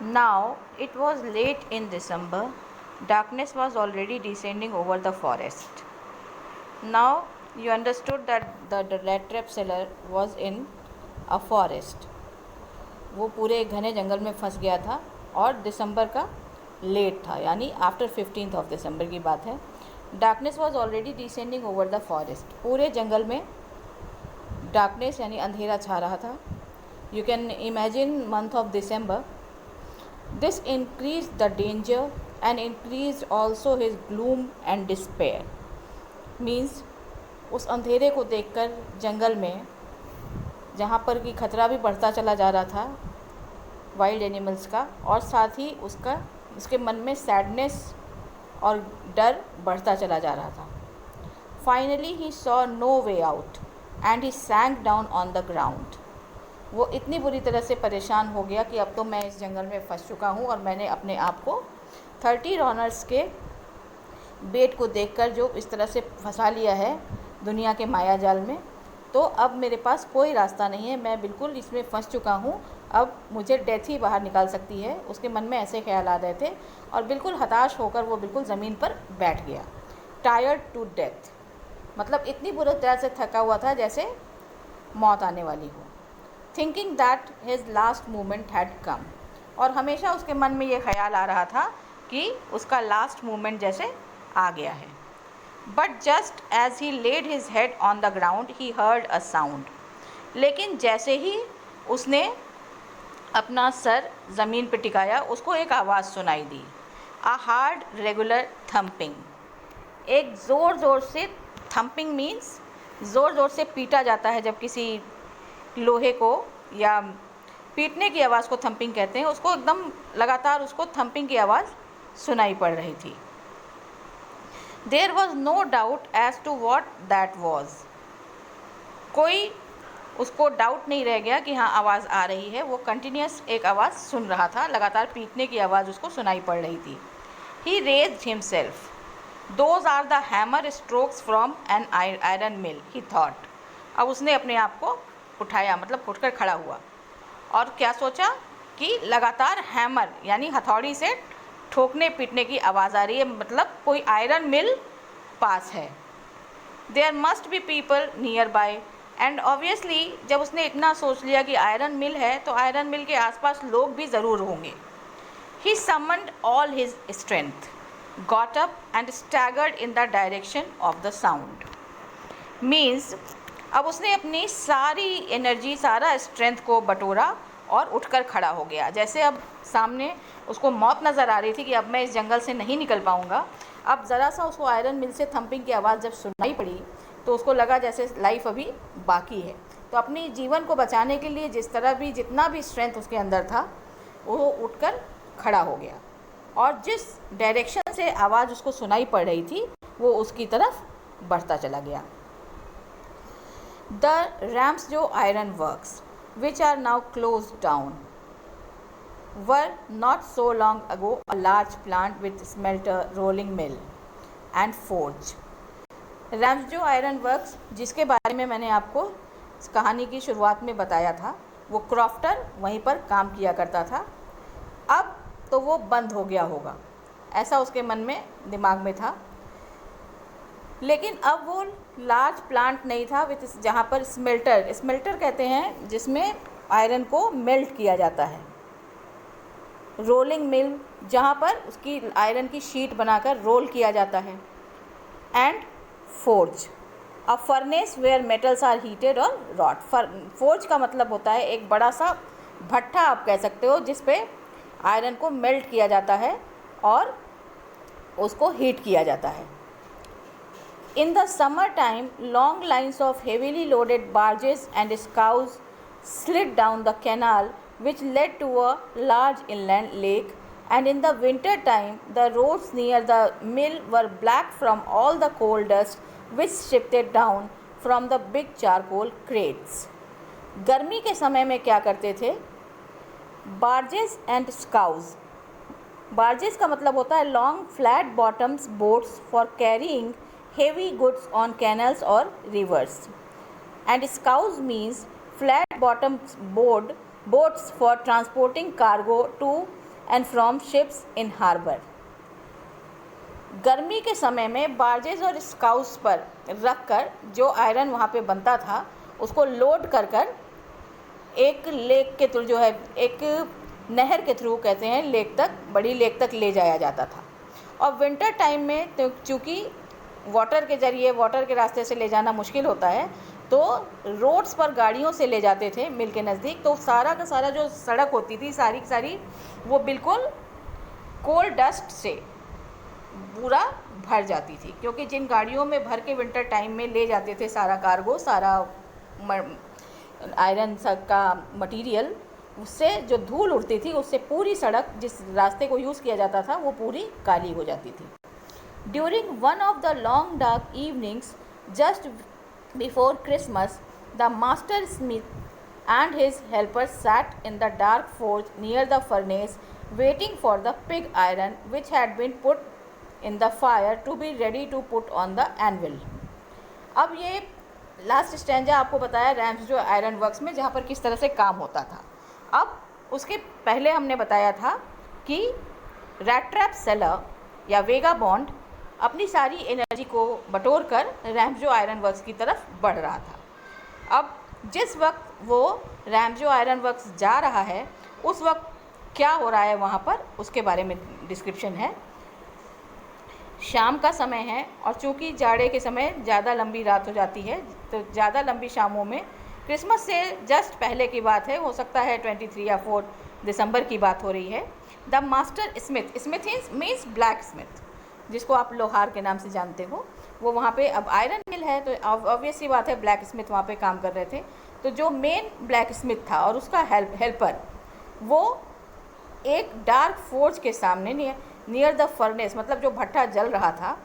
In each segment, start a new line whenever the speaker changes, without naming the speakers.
Now it was late in December. Darkness was already descending over the forest. Now you understood that the rat trap seller was in a forest. वो पूरे घने जंगल में फंस गया था और दिसंबर का लेट था, यानी आफ्टर 15th ऑफ दिसंबर की बात है. Darkness was already descending over the forest. पूरे जंगल में डार्कनेस यानी अंधेरा छा रहा था. You can imagine month of December. This increase the danger and increase also his gloom and despair. Means उस अंधेरे को देखकर जंगल में, जहाँ पर कि खतरा भी बढ़ता चला जा रहा था वाइल्ड एनिमल्स का, और साथ ही उसके मन में सैडनेस और डर बढ़ता चला जा रहा था. Finally he saw no way out and he sank down on the ground. वो इतनी बुरी तरह से परेशान हो गया कि अब तो मैं इस जंगल में फंस चुका हूँ और मैंने अपने आप को 30 रनर्स के बेट को देखकर जो इस तरह से फंसा लिया है दुनिया के माया जाल में, तो अब मेरे पास कोई रास्ता नहीं है. मैं बिल्कुल इसमें फंस चुका हूँ. अब मुझे डेथ ही बाहर निकाल सकती है. उसके मन में ऐसे ख्याल आ रहे थे और बिल्कुल हताश होकर वो बिल्कुल ज़मीन पर बैठ गया. टायर्ड टू डेथ मतलब इतनी बुरी तरह से थका हुआ था जैसे मौत आने वाली हो. Thinking that his last moment had come. और हमेशा उसके मन में ये ख्याल आ रहा था कि उसका लास्ट मोमेंट जैसे आ गया है. But just as he laid his head on the ground, he heard a sound. लेकिन जैसे ही उसने अपना सर ज़मीन पर टिकाया, उसको एक आवाज़ सुनाई दी. A hard regular thumping. एक ज़ोर से, थम्पिंग मीन्स ज़ोर से पीटा जाता है. जब किसी लोहे को या पीटने की आवाज़ को थम्पिंग कहते हैं. उसको एकदम लगातार उसको थम्पिंग की आवाज़ सुनाई पड़ रही थी. There was no doubt as to what that was. कोई उसको डाउट नहीं रह गया कि हाँ आवाज़ आ रही है. वो कंटिन्यूस एक आवाज़ सुन रहा था, लगातार पीटने की आवाज़ उसको सुनाई पड़ रही थी. He raised himself. Those are the hammer strokes from an iron mill, he thought. अब उसने अपने आप को उठाया, मतलब उठकर खड़ा हुआ और क्या सोचा कि लगातार हैमर यानी हथौड़ी से ठोकने पीटने की आवाज़ आ रही है, मतलब कोई आयरन मिल पास है. There must be people nearby. And obviously जब उसने इतना सोच लिया कि आयरन मिल है तो आयरन मिल के आसपास लोग भी ज़रूर होंगे. He summoned all his strength, got up and staggered in the direction of the sound. Means अब उसने अपनी सारी एनर्जी, सारा स्ट्रेंथ को बटोरा और उठकर खड़ा हो गया. जैसे अब सामने उसको मौत नज़र आ रही थी कि अब मैं इस जंगल से नहीं निकल पाऊँगा. अब ज़रा सा उसको आयरन मिल से थम्पिंग की आवाज़ जब सुनाई पड़ी तो उसको लगा जैसे लाइफ अभी बाकी है. तो अपनी जीवन को बचाने के लिए जितना भी स्ट्रेंथ उसके अंदर था वो उठकर खड़ा हो गया और जिस डायरेक्शन से आवाज़ उसको सुनाई पड़ रही थी वो उसकी तरफ बढ़ता चला गया. The Ramsjo iron works which are now closed down were not so long ago a large plant with smelter, rolling mill and forge. Ramsjo iron works जिसके बारे में मैंने आपको इस कहानी की शुरुआत में बताया था, वो क्रॉफ्टर वहीं पर काम किया करता था. अब तो वो बंद हो गया होगा, ऐसा उसके मन में दिमाग में था. लेकिन अब वो लार्ज प्लांट नहीं था विथ, जहाँ पर स्मेल्टर कहते हैं जिसमें आयरन को मेल्ट किया जाता है. रोलिंग मिल जहाँ पर उसकी आयरन की शीट बनाकर रोल किया जाता है. And forge, a furnace where metals are heated और रॉट. फोर्ज का मतलब होता है एक बड़ा सा भट्ठा आप कह सकते हो जिस पे आयरन को मेल्ट किया जाता है और उसको हीट किया जाता है. In the summer time, long lines of heavily loaded barges and scows slid down the canal which led to a large inland lake, and in the winter time, the roads near the mill were black from all the coal dust which shifted down from the big charcoal crates. गर्मी के समय में क्या करते थे? Barges and स्काउज. Barges का मतलब होता है long flat bottoms boats for carrying heavy goods on canals or rivers, and scows means flat bottom boats for transporting cargo to and from ships in harbor. गर्मी के समय में बार्जेस और स्काउस पर रखकर जो आयरन वहाँ पे बनता था उसको लोड कर कर एक लेक के थ्रू, जो है एक नहर के थ्रू कहते हैं, लेक तक, बड़ी लेक तक ले जाया जाता था। और विंटर टाइम में तो चूँकि वाटर के ज़रिए, वाटर के रास्ते से ले जाना मुश्किल होता है, तो रोड्स पर गाड़ियों से ले जाते थे मिल के नज़दीक। तो सारा का सारा जो सड़क होती थी, सारी की सारी वो बिल्कुल कोल डस्ट से पूरा भर जाती थी, क्योंकि जिन गाड़ियों में भर के विंटर टाइम में ले जाते थे सारा कार्गो, सारा आयरन का मटेरियल, उससे जो धूल उड़ती थी उससे पूरी सड़क, जिस रास्ते को यूज़ किया जाता था, वो पूरी काली हो जाती थी। During one of the long dark evenings just before Christmas, the master Smith and his helpers sat in the dark forge near the furnace waiting for the pig iron which had been put in the fire to be ready to put on the anvil. अब ये last stanza आपको बताया रैम्सजो iron works में, जहाँ पर किस तरह से काम होता था। अब उसके पहले हमने बताया था कि रैट्रैप सेलर या वेगाबॉन्ड अपनी सारी एनर्जी को बटोर कर रैम्सजो आयरन वर्क्स की तरफ बढ़ रहा था। अब जिस वक्त वो रैम्सजो आयरन वर्क्स जा रहा है, उस वक्त क्या हो रहा है वहाँ पर, उसके बारे में डिस्क्रिप्शन है। शाम का समय है और चूँकि जाड़े के समय ज़्यादा लंबी रात हो जाती है, तो ज़्यादा लंबी शामों में, क्रिसमस से जस्ट पहले की बात है, हो सकता है 23 या 4 दिसंबर की बात हो रही है। The master Smith, Smith means black Smith, जिसको आप लोहार के नाम से जानते हो, वो वहाँ पे, अब आयरन मिल है तो ऑब्वियस सी बात है ब्लैक स्मिथ वहाँ पे काम कर रहे थे। तो जो मेन ब्लैक स्मिथ था और उसका हेल्पर, वो एक डार्क फोर्ज के सामने नियर द फर्नेस, मतलब जो भट्ठा जल रहा था,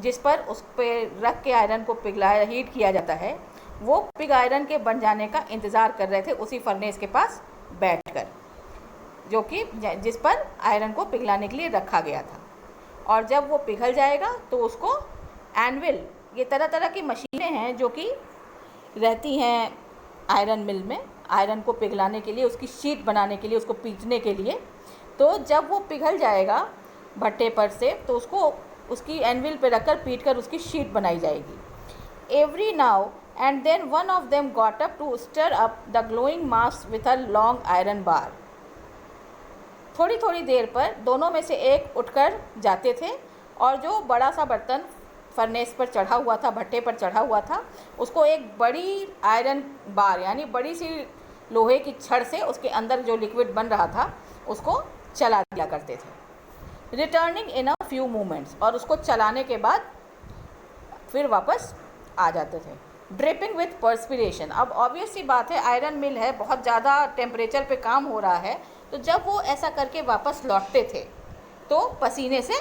जिस पर उस पर रख के आयरन को पिघलाया, हीट किया जाता है, वो पिग आयरन के बन जाने का इंतज़ार कर रहे थे उसी फर्नेस के पास बैठकर, जो कि जिस पर आयरन को पिघलाने के लिए रखा गया था। और जब वो पिघल जाएगा तो उसको एनविल, ये तरह तरह की मशीनें हैं जो कि रहती हैं आयरन मिल में, आयरन को पिघलाने के लिए, उसकी शीट बनाने के लिए, उसको पीटने के लिए। तो जब वो पिघल जाएगा भट्टे पर से, तो उसको उसकी एनविल पे रखकर पीट कर उसकी शीट बनाई जाएगी। Every now and then one of them got up to stir up the glowing mass with a long iron bar. थोड़ी थोड़ी देर पर दोनों में से एक उठकर जाते थे और जो बड़ा सा बर्तन फर्नेस पर चढ़ा हुआ था, भट्टे पर चढ़ा हुआ था, उसको एक बड़ी आयरन बार, यानी बड़ी सी लोहे की छड़ से उसके अंदर जो लिक्विड बन रहा था उसको चला दिया करते थे, returning in a few moments, और उसको चलाने के बाद फिर वापस आ जाते थे। ड्रिपिंग विथ पर्सपिरेशन, अब ऑब्वियस सी बात है आयरन मिल है, बहुत ज़्यादा टेम्परेचर पे काम हो रहा है, तो जब वो ऐसा करके वापस लौटते थे तो पसीने से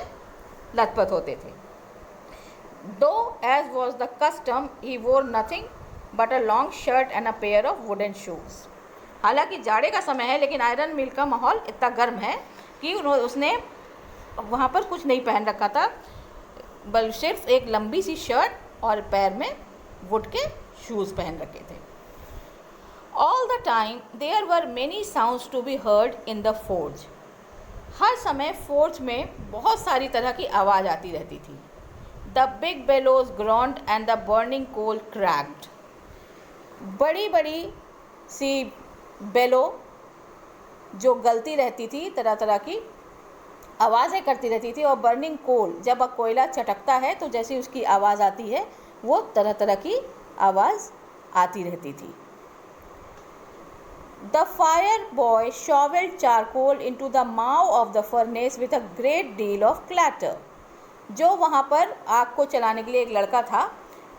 लथपथ होते थे। दो एज वॉज द कस्टम ही वोर nothing but a long shirt and a pair of wooden shoes. हालांकि जाड़े का समय है, लेकिन आयरन मिल का माहौल इतना गर्म है कि उसने वहाँ पर कुछ नहीं पहन रखा था, बल्कि सिर्फ एक लंबी सी शर्ट और पैर में वुड के शूज़ पहन रखे थे। All the time there were many sounds to be heard in the forge. हर समय फोर्ज में बहुत सारी तरह की आवाज़ आती रहती थी। The big bellows groaned and the burning coal crackled. बड़ी बड़ी सी बेलो जो गलती रहती थी, तरह तरह की आवाज़ें करती रहती थी, और बर्निंग कोल, जब कोयला चटकता है तो जैसी उसकी आवाज़ आती है, वो तरह तरह की आवाज़ आती रहती थी। The fire boy shoveled charcoal into the mouth of the furnace with a great deal of clatter। जो वहाँ पर आग को चलाने के लिए एक लड़का था,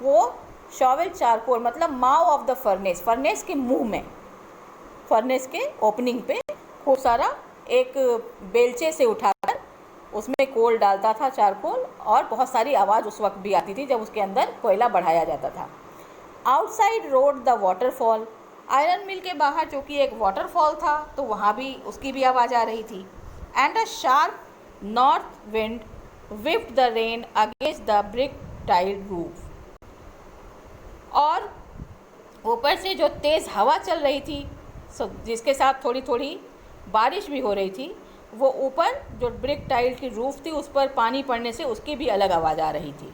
वो शॉवेल चारकोल मतलब mouth of the furnace, furnace के मुंह में, फर्नेस के ओपनिंग पे खूब सारा एक बेलचे से उठाकर उसमें कोल डालता था, चारकोल, और बहुत सारी आवाज़ उस वक्त भी आती थी जब उसके अंदर कोयला बढ़ाया जाता था। Outside road the waterfall, iron mill के बाहर जो कि एक वाटरफॉल था, तो वहाँ भी उसकी भी आवाज़ आ रही थी। And a sharp north wind whipped the rain against the brick tiled roof। और ऊपर से जो तेज़ हवा चल रही थी, जिसके साथ थोड़ी थोड़ी बारिश भी हो रही थी, वो ऊपर जो ब्रिक टाइल की रूफ थी उस पर पानी पड़ने से उसकी भी अलग आवाज़ आ रही थी.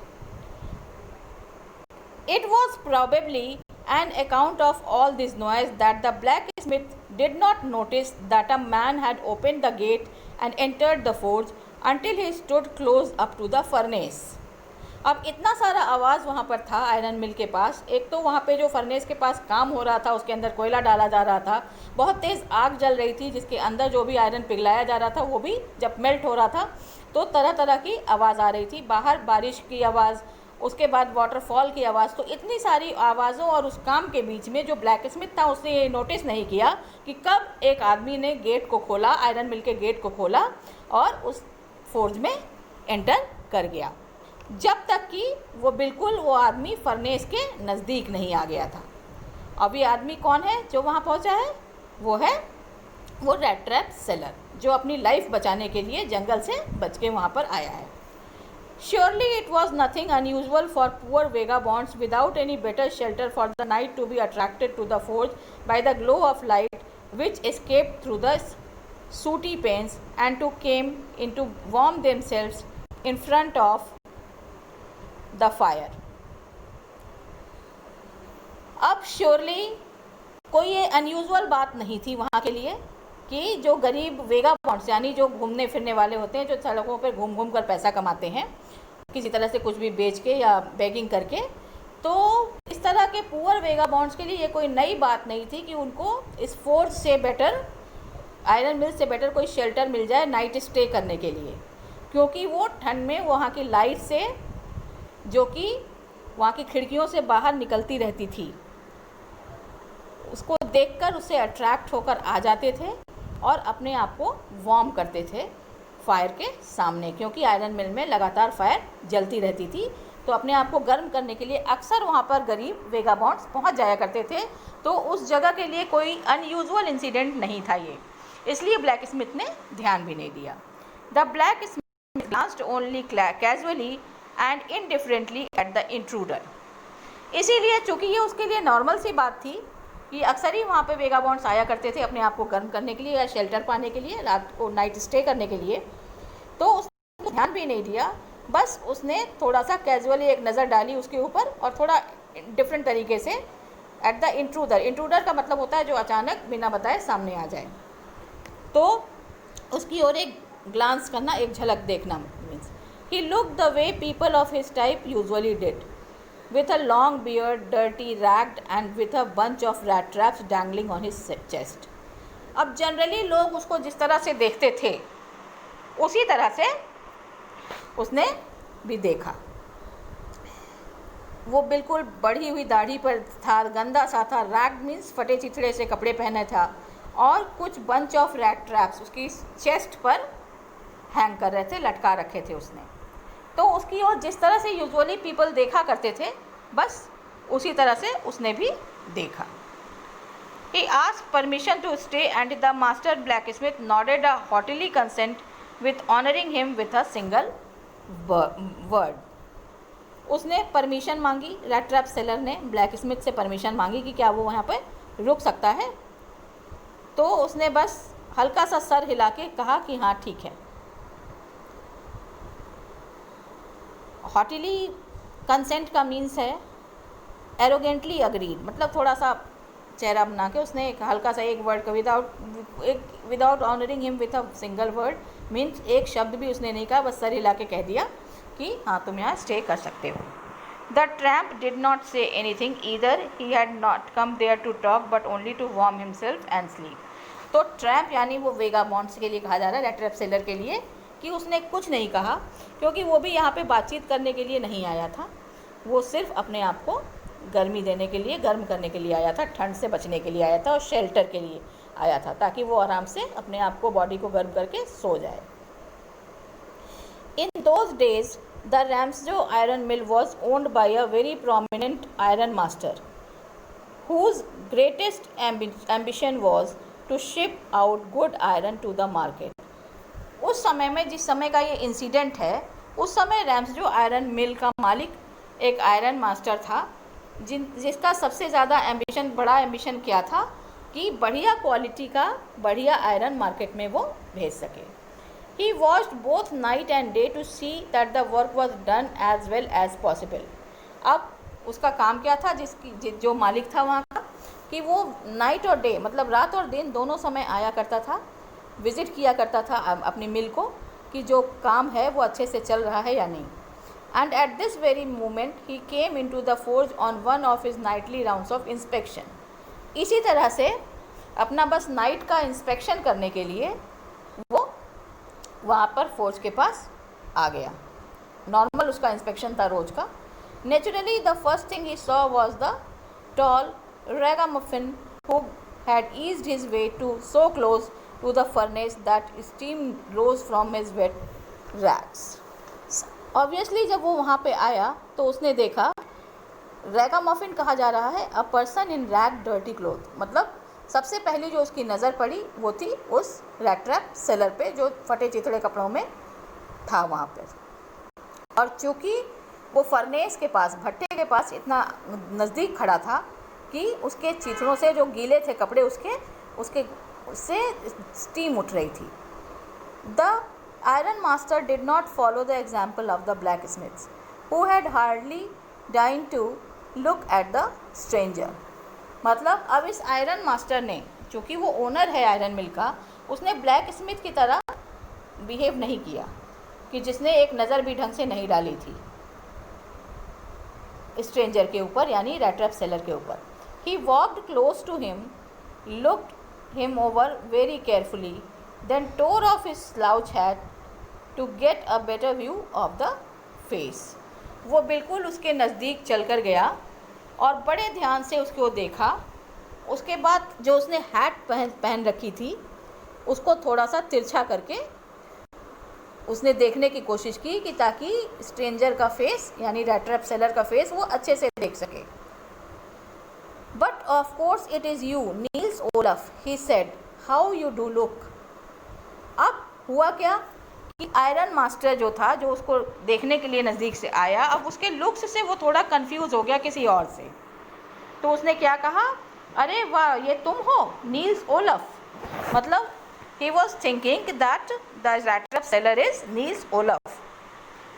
It was probably an account of all this noise that the blacksmith did not notice that a man had opened the gate and entered the forge until he stood close up to the furnace. अब इतना सारा आवाज़ वहाँ पर था iron mill के पास. एक तो वहाँ पे जो फर्नेस के पास काम हो रहा था उसके अंदर कोयला डाला जा रहा था, बहुत तेज़ आग जल रही थी जिसके अंदर जो भी आयरन पिघलाया जा रहा था वो भी जब मेल्ट हो रहा था तो तरह तरह की आवाज़ आ रही थी. बाहर बारिश की आवाज़, उसके बाद वाटरफॉल की आवाज़. तो इतनी सारी आवाज़ों और उस काम के बीच में जो ब्लैक स्मिथ था उसने ये नोटिस नहीं किया कि कब एक आदमी ने गेट को खोला, आयरन मिल के गेट को खोला और उस फोर्ज में एंटर कर गया, जब तक कि वो आदमी फर्नेस के नज़दीक नहीं आ गया था. अभी आदमी कौन है जो वहाँ पहुँचा है? वो रैट ट्रैप सेलर, जो अपनी लाइफ बचाने के लिए जंगल से बच के वहाँ पर आया है. Surely it was nothing unusual for poor vagabonds without any better shelter for the night to be attracted to the forge by the glow of light which escaped through the sooty panes and to came in to warm themselves in front of the fire. अब surely कोई ये unusual बात नहीं थी वहाँ के लिए कि जो गरीब वेगाबॉन्ड्स यानी जो घूमने फिरने वाले होते हैं, जो सड़कों पर घूम घूम कर पैसा कमाते हैं किसी तरह से कुछ भी बेच के या बेगिंग करके, तो इस तरह के पुअर वेगाबॉन्ड्स के लिए ये कोई नई बात नहीं थी कि उनको इस फोर्ज से बेटर, आयरन मिल से बेटर कोई शेल्टर मिल जाए नाइट स्टे करने के लिए, क्योंकि वो ठंड में वहाँ की लाइट से, जो कि वहाँ की खिड़कियों से बाहर निकलती रहती थी, उसको देखकर उससे अट्रैक्ट होकर आ जाते थे और अपने आप को वार्म करते थे फायर के सामने, क्योंकि आयरन मिल में लगातार फायर जलती रहती थी. तो अपने आप को गर्म करने के लिए अक्सर वहाँ पर गरीब वेगाबॉन्ड्स पहुँच जाया करते थे. तो उस जगह के लिए कोई अनयूजुअल इंसिडेंट नहीं था ये, इसलिए ब्लैक स्मिथ ने ध्यान भी नहीं दिया. The black Smith glanced only casually and indifferently at the intruder. इसीलिए चूँकि ये उसके लिए नॉर्मल सी बात थी कि अक्सर ही वहाँ पे वेगाबॉन्ड्स आया करते थे अपने आप को गर्म करने के लिए या शेल्टर पाने के लिए, रात को नाइट स्टे करने के लिए, तो उसने ध्यान भी नहीं दिया. बस उसने थोड़ा सा कैजुअली एक नज़र डाली उसके ऊपर और थोड़ा डिफरेंट तरीके से एट द इंट्रूडर. इंट्रूडर का मतलब होता है जो अचानक बिना बताए सामने आ जाए, तो उसकी ओर एक ग्लांस करना, एक झलक देखना. Means he look the way people of his type usually did, with a long beard, dirty, ragged and with a bunch of rat traps dangling on his chest. अब जनरली लोग उसको जिस तरह से देखते थे उसी तरह से उसने भी देखा. वो बिल्कुल बढ़ी हुई दाढ़ी पर था, गंदा सा था, रैग्ड मीन्स फटे चिथड़े से कपड़े पहने था, और कुछ बंच ऑफ रैट ट्रैप्स उसकी चेस्ट पर हैंग कर रहे थे, लटका रखे थे उसने. तो उसकी ओर जिस तरह से यूजुअली पीपल देखा करते थे बस उसी तरह से उसने भी देखा. He asked permission to stay and the master blacksmith nodded a haughtily consent with honoring him with a single word. उसने परमिशन मांगी, रैट ट्रैप सेलर ने ब्लैक स्मिथ से परमिशन मांगी कि क्या वो वहाँ पर रुक सकता है. तो उसने बस हल्का सा सर हिला के कहा कि हाँ ठीक है. हॉटिली कंसेंट का मीन्स है एरोगेंटली अग्रीड, मतलब थोड़ा सा चेहरा बना के उसने एक हल्का सा एक वर्ड का without honouring him with a single word, means एक शब्द भी उसने नहीं कहा, बस सर हिला के कह दिया कि हाँ तुम यहाँ स्टे कर सकते हो. The tramp did not say anything either, he had not come there to talk but only to warm himself and sleep. तो ट्रैम्प यानी वो वेगाबॉन्ड्स के लिए कहा जा रहा है, रैट ट्रैप सेलर के लिए, कि उसने कुछ नहीं कहा, क्योंकि वो भी यहाँ पे बातचीत करने के लिए नहीं आया था. वो सिर्फ अपने आप को गर्मी देने के लिए, गर्म करने के लिए आया था, ठंड से बचने के लिए आया था और शेल्टर के लिए आया था, ताकि वो आराम से अपने आप को, बॉडी को गर्म करके सो जाए. In those days the Ramsjo iron mill was owned by a very prominent iron master whose greatest ambition was to ship out good iron to the market. उस समय में, जिस समय का ये इंसिडेंट है, उस समय रैम्सजो आयरन मिल का मालिक एक आयरन मास्टर था जिसका सबसे ज़्यादा बड़ा एम्बिशन क्या था कि बढ़िया क्वालिटी का बढ़िया आयरन मार्केट में वो भेज सके. He watched both night and day to see that the work was done as well as possible. अब उसका काम क्या था, जो मालिक था वहाँ का, कि वो नाइट और डे मतलब रात और दिन दोनों समय आया करता था, विज़िट किया करता था अपनी मिल को, कि जो काम है वो अच्छे से चल रहा है या नहीं. And at this very moment he came into the forge on one of his nightly rounds of inspection. इसी तरह से अपना बस नाइट का इंस्पेक्शन करने के लिए वो वहाँ पर फोर्ज के पास आ गया. नॉर्मल उसका इंस्पेक्शन था रोज का. Naturally the first thing he saw was the tall ragamuffin who had eased his way to so close to the furnace that steam rose from his wet rags. Obviously जब वो वहाँ पे आया तो उसने देखा, रैगामफिन कहा जा रहा है a person in rag dirty cloth, मतलब सबसे पहली जो उसकी नज़र पड़ी वो थी उस रैग ट्रैप सेलर पे जो फटे चिथड़े कपड़ों में था वहाँ पर. और चूँकि वो फर्नेस के पास, भट्टे के पास इतना नज़दीक खड़ा था कि उसके चिथड़ों से जो गीले थे कपड़े उससे स्टीम उठ रही थी. The iron master did not follow the example of the blacksmiths, who had hardly deigned to look at the stranger. मतलब अब इस आयरन मास्टर ने, चूँकि वो ओनर है आयरन मिल का, उसने ब्लैक स्मिथ की तरह बिहेव नहीं किया, कि जिसने एक नज़र भी ढंग से नहीं डाली थी स्ट्रेंजर के ऊपर, यानी रैग ट्रैप सेलर के ऊपर. He walked close to him, looked him over very carefully, then tore off his slouch hat to get a better view of the face. वो बिल्कुल उसके नज़दीक चलकर गया और बड़े ध्यान से उसको देखा. उसके बाद जो उसने हैट पहन रखी थी उसको थोड़ा सा तिरछा करके उसने देखने की कोशिश की कि ताकि स्ट्रेंजर का फेस, यानी रैग ट्रैप सेलर का फेस, वो अच्छे से देख सके. But of course it is you Niels Olaf, he said, how you do look. अब हुआ क्या कि आयरन मास्टर जो था, जो उसको देखने के लिए नज़दीक से आया, अब उसके लुक्स से वो थोड़ा कंफ्यूज हो गया किसी और से. तो उसने क्या कहा, अरे वाह ये तुम हो नील्स ओलफ. मतलब he was thinking that the rag trap seller is Niels Olaf,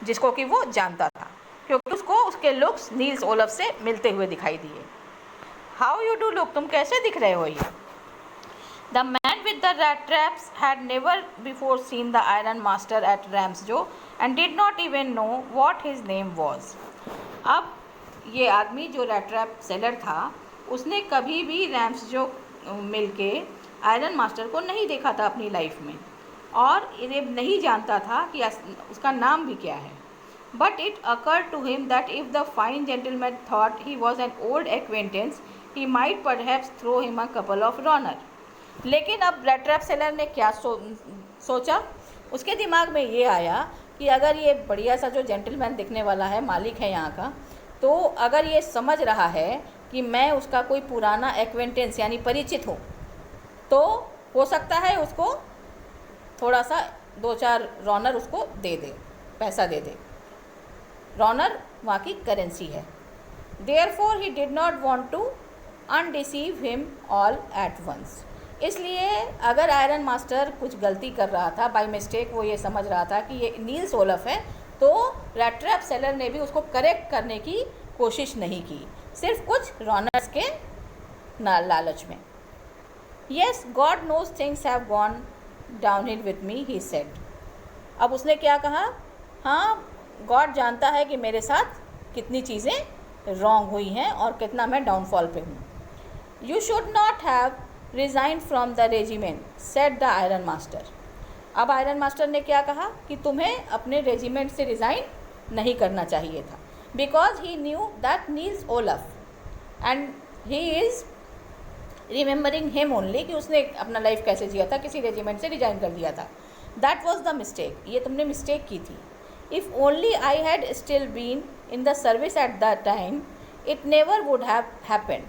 जिसको कि वो जानता था क्योंकि उसको उसके लुक्स नील्स ओलफ से मिलते हुए दिखाई दिए. हाउ यू डू लुक, तुम कैसे दिख रहे हो ये. The man with the rat traps had never before seen the iron master at Ramsjo and did not even know what his name was. अब ये आदमी जो रैट ट्रैप सेलर था उसने कभी भी रैम्सजो मिल के आयरन मास्टर को नहीं देखा था अपनी लाइफ में, और ये नहीं जानता था कि उसका नाम भी क्या है. But it occurred to him that if the fine gentleman thought he was an old acquaintance, he might perhaps throw him a couple of roner. लेकिन अब रैग ट्रैप सेलर ने क्या सोचा, उसके दिमाग में ये आया कि अगर ये बढ़िया सा जो जेंटलमैन दिखने वाला है, मालिक है यहाँ का, तो अगर ये समझ रहा है कि मैं उसका कोई पुराना एक्वेंटेंस यानी परिचित हूँ, तो हो सकता है उसको थोड़ा सा 2-4 रॉनर उसको दे दे, पैसा दे दे. रॉनर वहाँ की करेंसी है. Therefore he did not want to undeceive him all at once. इसलिए अगर आयरन मास्टर कुछ गलती कर रहा था, बाय मिस्टेक वो ये समझ रहा था कि ये नील्स ओलफ है, तो रैग ट्रैप सेलर ने भी उसको करेक्ट करने की कोशिश नहीं की, सिर्फ कुछ रॉनर्स के लालच में. Yes God knows things have gone downhill with me, he said. अब उसने क्या कहा, हाँ गॉड जानता है कि मेरे साथ कितनी चीज़ें रॉन्ग हुई हैं और कितना मैं डाउनफॉल पे हूँ. You should not have resign from the regiment, said the iron master. अब आयरन मास्टर ने क्या कहा कि तुम्हें अपने रेजिमेंट से रिज़ाइन नहीं करना चाहिए था, because he knew that Niels Olaf and he is remembering him only, कि उसने अपना लाइफ कैसे जिया था, किसी रेजिमेंट से रिज़ाइन कर दिया था. दैट वॉज द मिस्टेक, ये तुमने मिस्टेक की थी. If only I had still been in the service at that time it never would have happened.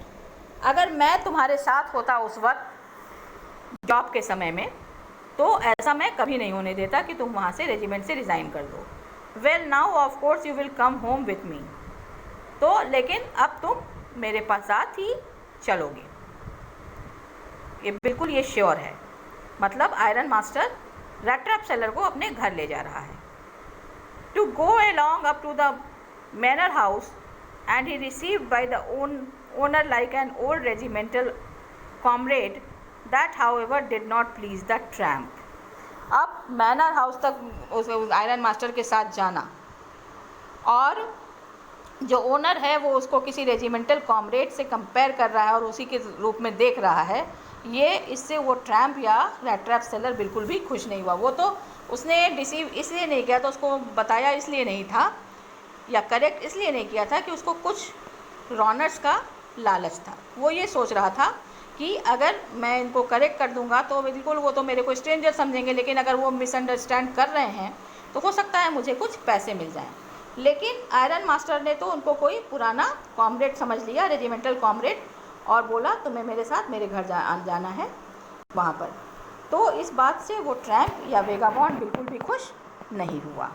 अगर मैं तुम्हारे साथ होता उस वक्त जॉब के समय में, तो ऐसा मैं कभी नहीं होने देता कि तुम वहाँ से रेजिमेंट से रिज़ाइन कर दो. Well now of course you will come home with me. तो लेकिन अब तुम मेरे पास साथ ही चलोगे, ये बिल्कुल ये श्योर है. मतलब iron master rat trap seller को अपने घर ले जा रहा है। To go along up to the manor house and he received by the owner like an old regimental comrade that however did not please the tramp। अब manor house तक उस आयरन मास्टर के साथ जाना और जो ओनर है वो उसको किसी रेजिमेंटल कॉमरेड से कंपेयर कर रहा है और उसी के रूप में देख रहा है, ये इससे वो ट्रैम्प या रैट ट्रैप सेलर बिल्कुल भी खुश नहीं हुआ। वो तो उसने डिसीव इसलिए नहीं किया, तो उसको बताया इसलिए नहीं था या करेक्ट इसलिए नहीं किया था कि उसको कुछ रॉनर्स का लालच था। वो ये सोच रहा था कि अगर मैं इनको करेक्ट कर दूंगा तो बिल्कुल वो तो मेरे को स्ट्रेंजर समझेंगे, लेकिन अगर वो मिसअंडरस्टैंड कर रहे हैं तो हो सकता है मुझे कुछ पैसे मिल जाएं। लेकिन आयरन मास्टर ने तो उनको कोई पुराना कॉमरेड समझ लिया, रेजिमेंटल कॉमरेड, और बोला तुम्हें मेरे साथ मेरे घर जाना है वहाँ पर। तो इस बात से वो ट्रैम्प या वेगाबॉन्ड बिल्कुल भी खुश नहीं हुआ।